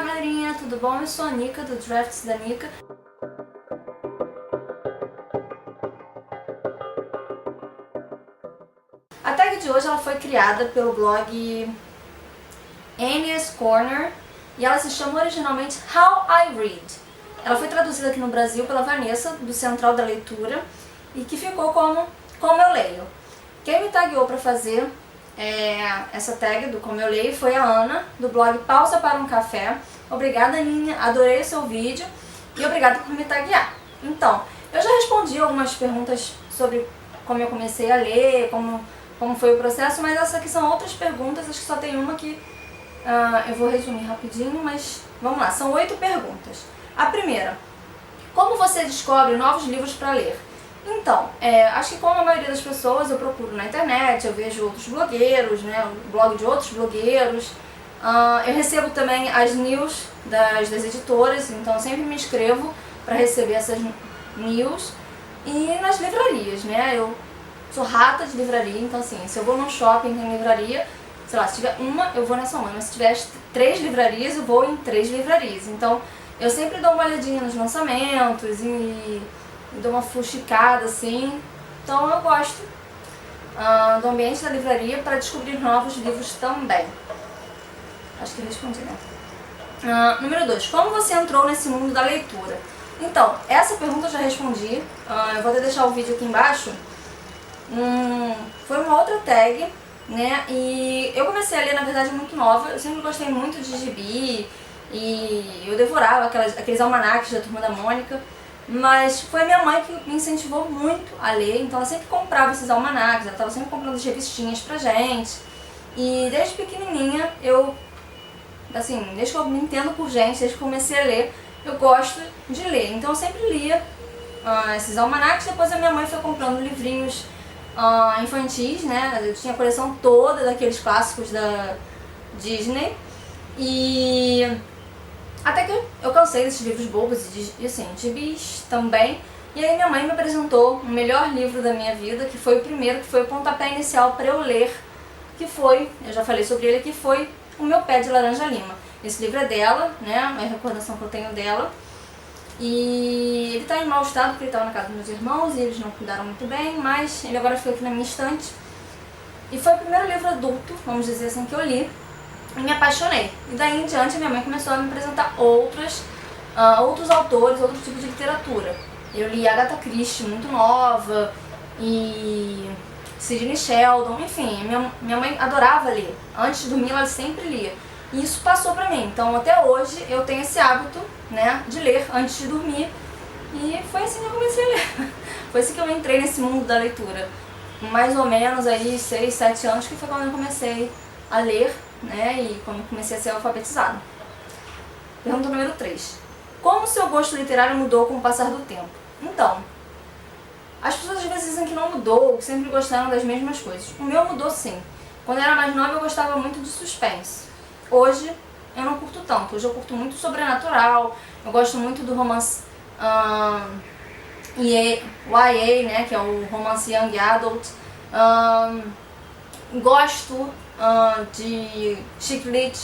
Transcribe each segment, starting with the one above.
galerinha, tudo bom? Eu sou a Nica, do Drafts da Nica. A tag de hoje ela foi criada pelo blog Annie's Corner e ela se chama originalmente How I Read. Ela foi traduzida aqui no Brasil pela Vanessa, do Central da Leitura, e que ficou como eu leio. Quem me tagueou para fazer essa tag do Como Eu Leio foi a Ana, do blog Pausa para um Café. Obrigada, Aninha, adorei o seu vídeo e obrigada por me taguear. Então, eu já respondi algumas perguntas sobre como eu comecei a ler, como foi o processo, mas essas aqui são outras perguntas, acho que só tem uma que eu vou resumir rapidinho, mas vamos lá, são 8 perguntas. A primeira, como você descobre novos livros para ler? Então, acho que como a maioria das pessoas, eu procuro na internet, eu vejo outros blogueiros, né, o blog de outros blogueiros, eu recebo também as news das editoras, então eu sempre me inscrevo para receber essas news, e nas livrarias, né, eu sou rata de livraria, então assim, se eu vou num shopping tem livraria, sei lá, se tiver uma, eu vou nessa uma, mas se tiver 3 livrarias, eu vou em 3 livrarias, então eu sempre dou uma olhadinha nos lançamentos e dou uma fuxicada assim, então eu gosto do ambiente da livraria para descobrir novos livros também. Acho que eu respondi, né? Número 2, como você entrou nesse mundo da leitura? Então, essa pergunta eu já respondi, eu vou até deixar o vídeo aqui embaixo. Foi uma outra tag, né, e eu comecei a ler na verdade muito nova, eu sempre gostei muito de gibi e eu devorava aqueles almanacs da Turma da Mônica. Mas foi a minha mãe que me incentivou muito a ler, então ela sempre comprava esses almanacs, ela estava sempre comprando as revistinhas pra gente. E desde pequenininha, assim, desde que eu me entendo por gente, desde que eu comecei a ler, eu gosto de ler. Então eu sempre lia esses almanacs, depois a minha mãe foi comprando livrinhos infantis, né? Eu tinha a coleção toda daqueles clássicos da Disney. E até que eu cansei desses livros bobos e assim, gibis também. E aí minha mãe me apresentou o melhor livro da minha vida, que foi o primeiro, que foi o pontapé inicial para eu ler, que foi, eu já falei sobre ele aqui, foi O Meu Pé de Laranja Lima. Esse livro é dela, né, uma recordação que eu tenho dela. E ele está em mau estado porque ele estava na casa dos meus irmãos e eles não cuidaram muito bem, mas ele agora ficou aqui na minha estante. E foi o primeiro livro adulto, vamos dizer assim, que eu li. E me apaixonei. E daí em diante minha mãe começou a me apresentar outros autores, outro tipo de literatura. Eu li Agatha Christie muito nova e Sidney Sheldon, enfim, minha mãe adorava ler. Antes de dormir ela sempre lia. E isso passou pra mim. Então até hoje eu tenho esse hábito, né, de ler antes de dormir. E foi assim que eu comecei a ler. Foi assim que eu entrei nesse mundo da leitura. Mais ou menos aí 6, 7 anos que foi quando eu comecei a ler, né, e quando comecei a ser alfabetizada. Pergunta número 3. Como o seu gosto literário mudou com o passar do tempo? Então, as pessoas às vezes dizem que não mudou, que sempre gostaram das mesmas coisas. O meu mudou sim. Quando eu era mais nova eu gostava muito de suspense. Hoje eu não curto tanto. Hoje eu curto muito sobrenatural, eu gosto muito do romance YA, né, que é o romance Young Adult. Gosto de chick lit.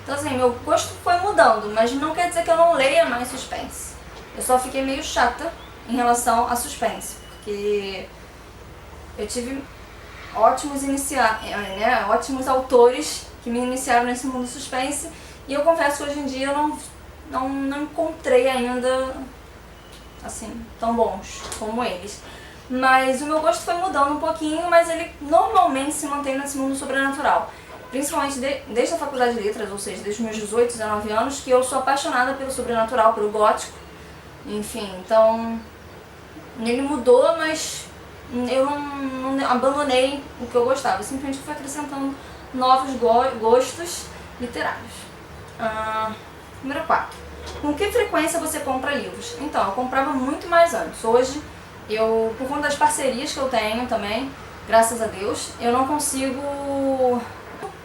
Então assim, meu gosto foi mudando, mas não quer dizer que eu não leia mais suspense. Eu só fiquei meio chata em relação a suspense, porque eu tive ótimos autores que me iniciaram nesse mundo do suspense, e eu confesso que hoje em dia eu não encontrei ainda assim tão bons como eles. Mas o meu gosto foi mudando um pouquinho, mas ele normalmente se mantém nesse mundo sobrenatural. Principalmente desde a faculdade de letras, ou seja, desde os meus 18, 19 anos, que eu sou apaixonada pelo sobrenatural, pelo gótico. Enfim, então ele mudou, mas eu não abandonei o que eu gostava. Eu simplesmente fui acrescentando novos gostos literários. Número 4. Com que frequência você compra livros? Então, eu comprava muito mais antes. Hoje, por conta das parcerias que eu tenho também, graças a Deus, eu não consigo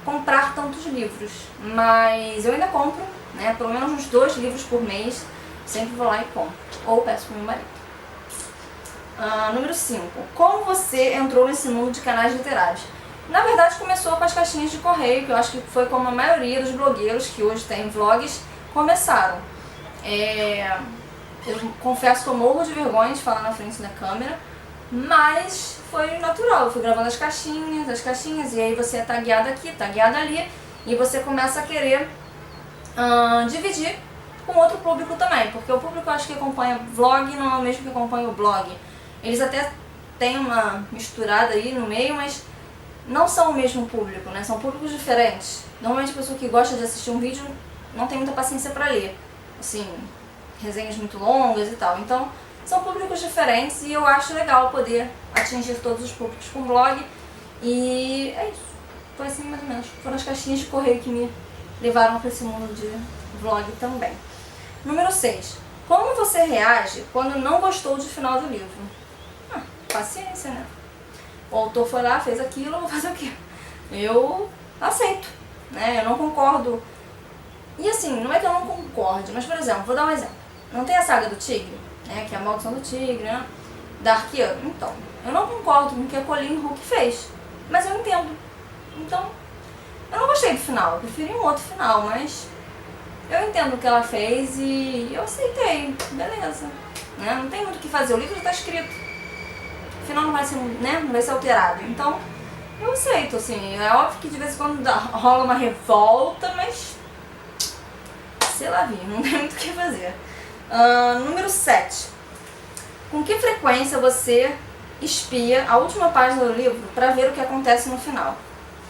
comprar tantos livros. Mas eu ainda compro, né, pelo menos uns 2 livros por mês. Sempre vou lá e compro. Ou peço pro meu marido. Número 5. Como você entrou nesse mundo de canais literários? Na verdade, começou com as caixinhas de correio, que eu acho que foi como a maioria dos blogueiros que hoje tem vlogs começaram. Eu confesso que eu morro de vergonha de falar na frente da câmera, mas foi natural. Eu fui gravando as caixinhas, e aí você é tagueada aqui, tagueada ali, e você começa a querer dividir com outro público também, porque o público, eu acho que acompanha vlog não é o mesmo que acompanha o blog. Eles até têm uma misturada aí no meio, mas não são o mesmo público, né? São públicos diferentes. Normalmente a pessoa que gosta de assistir um vídeo não tem muita paciência pra ler, assim, resenhas muito longas e tal. Então, são públicos diferentes e eu acho legal poder atingir todos os públicos com blog. E é isso. Foi assim mais ou menos. Foram as caixinhas de correio que me levaram para esse mundo de vlog também. Número 6. Como você reage quando não gostou do final do livro? Paciência, né? O autor foi lá, fez aquilo, eu vou fazer o quê? Eu aceito, né? Eu não concordo. E assim, não é que eu não concorde, mas por exemplo, vou dar um exemplo. Não tem a saga do tigre, né? Que é a maldição do tigre, né? Da Arqueano. Então, eu não concordo com o que a Colleen Hooke fez, mas eu entendo. Então, eu não gostei do final, eu preferi um outro final, mas eu entendo o que ela fez e eu aceitei, beleza. Né? Não tem muito o que fazer, o livro já está escrito. O final não vai ser, né? Não vai ser alterado. Então, eu aceito, assim. É óbvio que de vez em quando rola uma revolta, mas sei lá, não tem muito o que fazer. Número 7. Com que frequência você espia a última página do livro para ver o que acontece no final?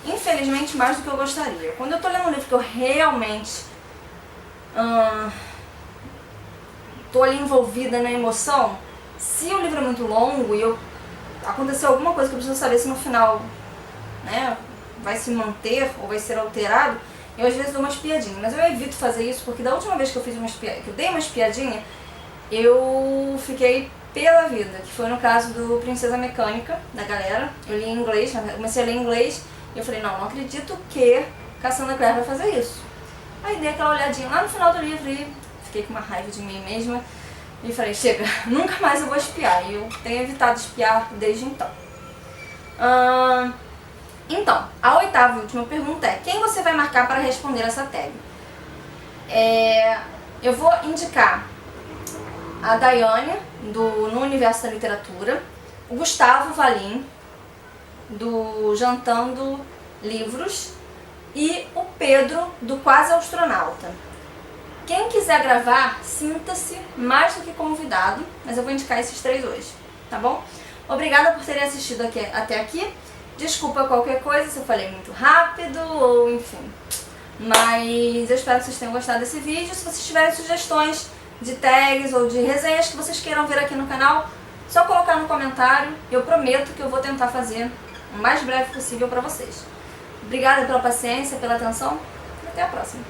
Infelizmente, mais do que eu gostaria. Quando eu tô lendo um livro que eu realmente tô ali envolvida na emoção, se o livro é muito longo e aconteceu alguma coisa que eu preciso saber se no final, né, vai se manter ou vai ser alterado, eu às vezes dou uma espiadinha. Mas eu evito fazer isso porque da última vez que eu fiz que eu dei uma espiadinha, eu fiquei pela vida, que foi no caso do Princesa Mecânica, da galera. Eu li em inglês, comecei a ler em inglês, e eu falei, não acredito que Cassandra Clare vai fazer isso. Aí dei aquela olhadinha lá no final do livro e fiquei com uma raiva de mim mesma. E falei, chega, nunca mais eu vou espiar. E eu tenho evitado espiar desde então. Então, a oitava e última pergunta é, quem você vai marcar para responder essa tag? Eu vou indicar a Daiane, no Universo da Literatura, o Gustavo Valim, do Jantando Livros, e o Pedro, do Quase Astronauta. Quem quiser gravar, sinta-se mais do que convidado, mas eu vou indicar esses 3 hoje, tá bom? Obrigada por terem assistido até aqui. Desculpa qualquer coisa se eu falei muito rápido ou enfim. Mas eu espero que vocês tenham gostado desse vídeo. Se vocês tiverem sugestões de tags ou de resenhas que vocês queiram ver aqui no canal, só colocar no comentário. Eu prometo que eu vou tentar fazer o mais breve possível para vocês. Obrigada pela paciência, pela atenção e até a próxima.